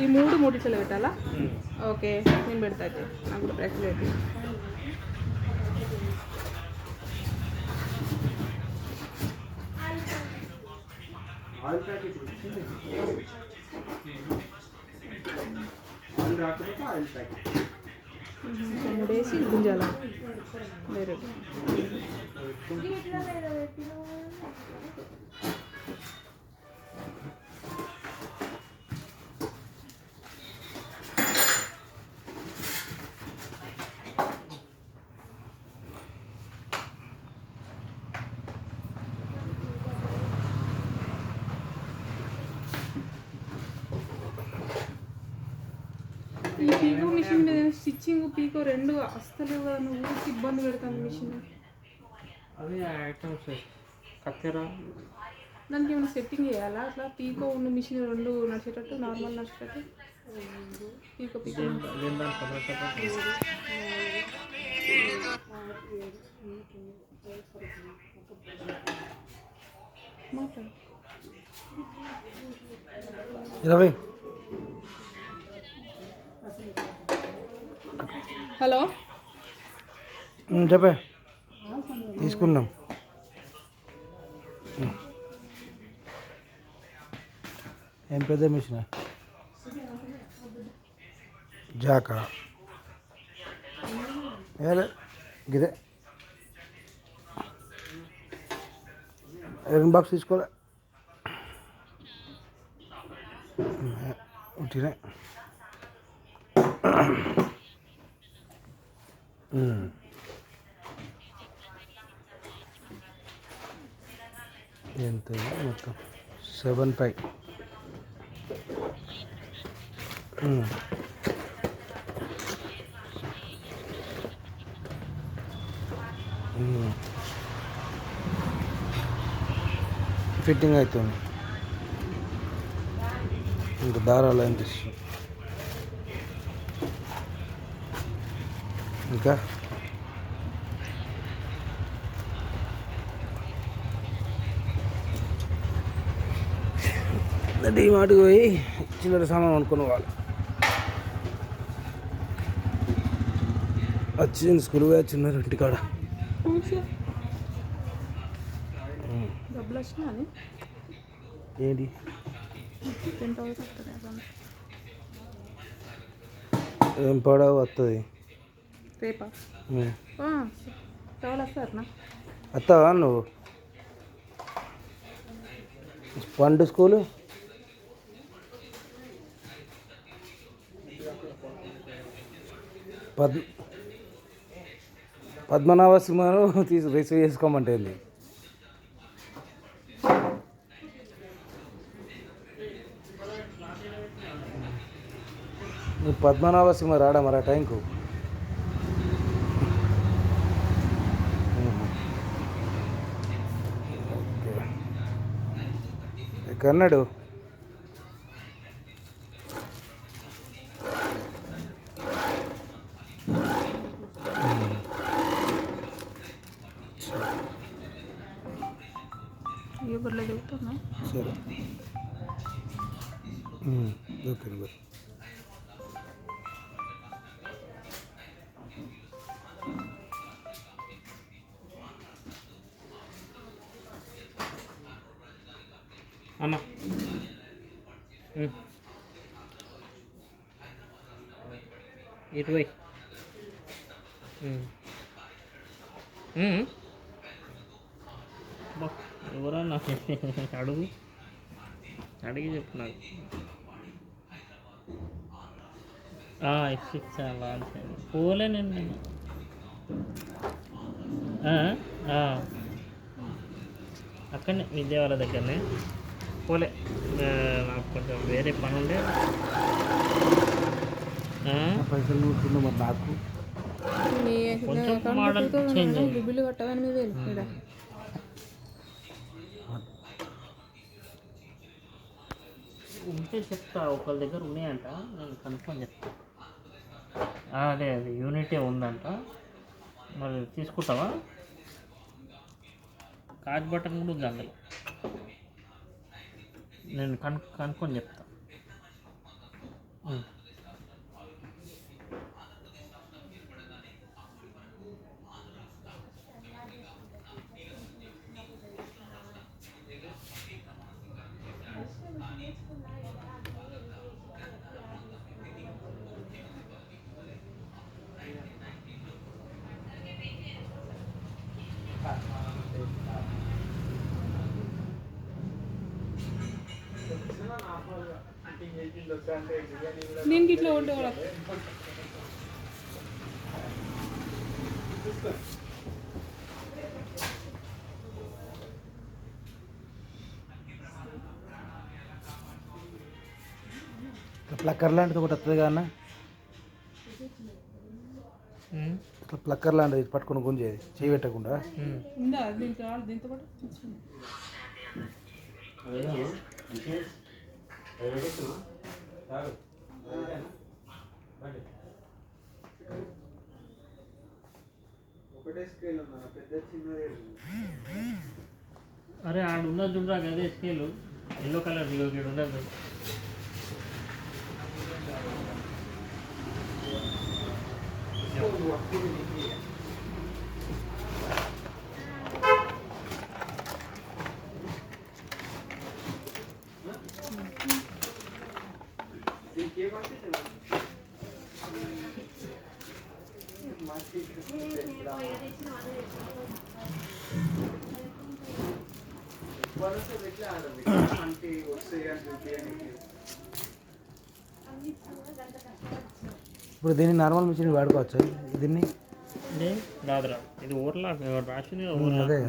ఈ మూడిట్లో పెట్టాలా? ఓకే, నేను పెడతా అయితే. నాకు కూడా ప్రెస్ లేదు. మూడేసి గుంజాల వేరే ఈ పీకో మిషన్ మీద స్టిచ్చింగ్ పీకో రెండు అస్సలు నువ్వు ఇబ్బంది పెడతాను మిషన్. అదే ఐటమ్స్ కత్తెర దానికి ఏమైనా సెట్టింగ్ చేయాలా? అట్లా పీకో ఉన్న మిషన్ రెండు నడిచేటట్టు, నార్మల్ నడిచేటట్టు పీకో పీకో మాట్లాడు. 20. హలో, చెప్పే తీసుకున్నాం. ఏం పెద్ద మిషన్ జాకా గిదే ఐరన్ బాక్స్ తీసుకోలే ఉట్టినే. ఎంత మొత్తం 7.5. ఫిట్టింగ్ అవుతుంది. ఇంకా దారాలు ఏం తీసు ఇంకా డీమార్ట్కి పోయి చిల్లర సామాన్ కొనుక్కొని వాళ్ళు వచ్చింది. స్కూల్ పోయి వచ్చిన్నారు ఇంటికాడ. డబ్బులు వచ్చినా ఏంటి 10,000 ఏం పడవ వస్తుంది రేపా? ఎవరు వస్తారనా? వస్తావా నువ్వు? పండు స్కూలు పద్మనాభ సినిమాను రిసీవ్ చేసుకోమంటే నువ్వు పద్మనాభ సినిమా రాడా మరి ఆ టైంకు? ఎక్కన్నాడు? ఎవరిలో చెబుతున్నా? సరే ఓకే మరి. అన్న 20. ఎవరన్నా అడిగి చెప్పు నాకు. ఇచ్చాలా పోలేనండి నేను. అక్కడనే విజయవాడ దగ్గరనే పోలే. నాకు కొంచెం వేరే పని ఉండే. పైసలు నూరుతున్నా మరి నాకు కొంచెం మోడల్ చేంజ్ అయ్యింది. బిల్లు కట్టవని మీద ఉంటే చెప్తా. ఒకళ్ళ దగ్గర ఉన్నాయంట, నేను కన్ఫర్మ్ చెప్తా. అదే యూనిటీ ఉందంట. మరి తీసుకుంటావా? కాజ్ బటన్ కూడా ఉంది అందులో. నేను కనుక్కొని చెప్తా. దీనికి ఇట్లా ఉంటే కూడా ప్లక్కర్ లాంటిది ఒకటి వస్తుంది కదా అన్న, ఇట్లా ప్లక్కర్ లాంటిది పట్టుకొని గుంజేది చేయి పెట్టకుండా. ఉందా దీనికి దీంతో పాటు అరే ఆడ ఉన్నది చూడరా అదే స్కేల్ ఎల్లో కలర్ ఇక్కడ ఉండదు. ఇప్పుడు దీన్ని నార్మల్ మిషన్ వాడుకోవచ్చు దీన్ని. రాదురా ఇది ఊర్లా రాసింది అదే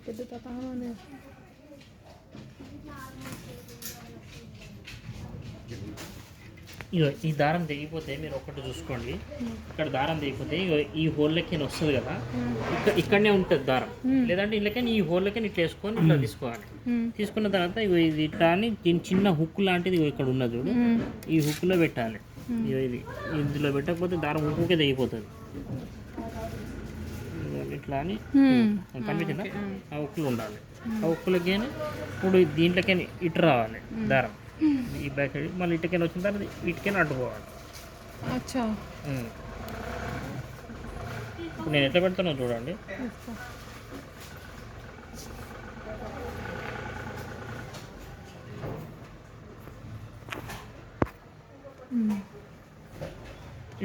పెద్ద తపానే. ఇగో ఈ దారం తెగిపోతే మీరు ఒక్కటి చూసుకోండి, ఇక్కడ దారం తెగిపోతే ఇగో ఈ హోల్లకి వస్తుంది కదా, ఇక్కడనే ఉంటుంది దారం, లేదంటే ఇళ్ళకని ఈ హోల్లకి ఇట్లా వేసుకొని ఇట్లా తీసుకోవాలి. తీసుకున్న తర్వాత ఇగో ఇది ఇట్లా అని దీని చిన్న హుక్ లాంటిది ఇగో ఇక్కడ ఉన్నది చూడు, ఈ హుక్లో పెట్టాలి. ఇగో ఇది ఇందులో పెట్టకపోతే దారం హుక్కే తెగిపోతుంది. ఇట్లా అని కనిపించిందా, ఆ హుక్లు ఉండాలి. ఆ హుక్లకి ఇప్పుడు దీంట్లోకి ఇటు రావాలి దారం, ఈ బ్యాక్ సైడ్ మళ్ళీ ఇటుకైనా వచ్చిన తర్వాత ఇటుకైనా అడ్డుకోవాలి. ఇప్పుడు నేను ఎట్లా పెడతానో చూడండి.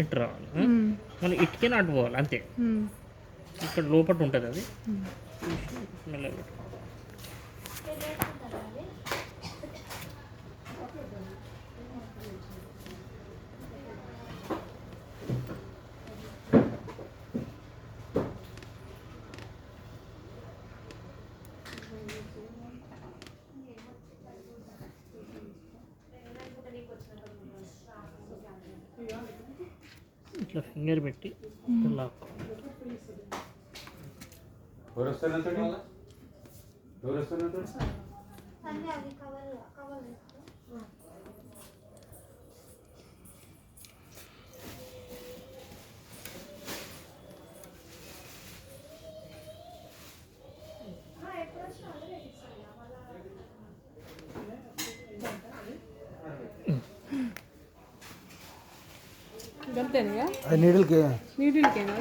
ఇటు రావాలి, మళ్ళీ ఇటుకైనా అడ్డుకోవాలి అంతే. ఇక్కడ లోపల ఉంటుంది అది మెల్లగా. ఇట్లా ఫింగర్ పెట్టి లాక్. అంతేనా నీడిల్కేనా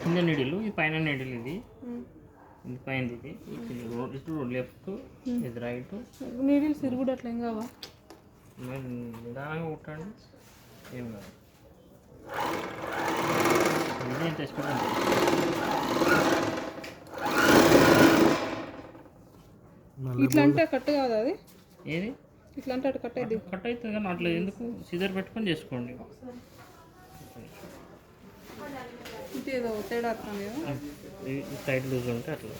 కింద నీడిలు, ఇది పైన నీడిల్, ఇది పైన ఇది లెఫ్ట్, ఇది రైట్. నీడిల్స్ తిరుగుడు అట్లా ఏం కావా? నిదానంగా కుట్టండి, ఏం కాదు. ఇదే ఎంత ఇష్టం ఇట్లా అంటే కట్ కాదు అది, ఏది ఇట్లా అంటే అటు కట్ అయింది. కట్ అవుతుంది కానీ అట్లా ఎందుకు, సిజర్ పెట్టుకొని చేసుకోండి. ఏదో తేడా వస్తుంది కదా, సైడ్ లూజ్ ఉంటే అట్లా.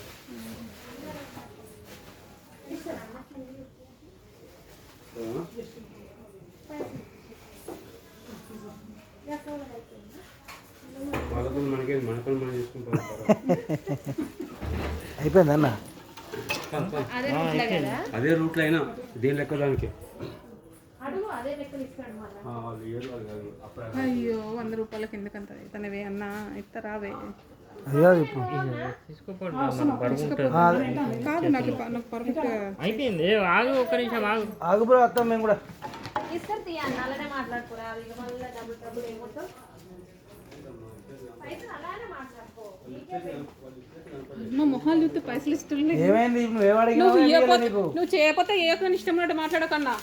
అయిపోయిందన్న, అదే రూట్లో అయినా దేని లెక్క దానికి అయ్యో 100 రూపాయలకి ఎందుకంత తనవే అన్న ఇస్తారావే అయ్యో ఇప్పుడు తీసుకోపోండి మన బరువు ఉంటుంది. కాదు నాకు నాకు పర్ఫెక్ట్ అయిపోయింది ఆగు ఒక్క నిమిషం ఆగు. ఆగు బ్రో వస్తాం మేము కూడా. ఇస్తారు తీయండి అలానే మాట్లాడుకోరా ఇక మళ్ళీ డబ్బులు ఏమవుతావు పైసలు అలానే మాట్లాడుకో మా మొహాలు చూస్తే పైసలు ఇస్తున్నాయి ఏమైంది నువ్వు ఏమడిగినా నువ్వు చేయకపోతే ఏ ఇష్టం ఉన్నట్టు మాట్లాడకన్నా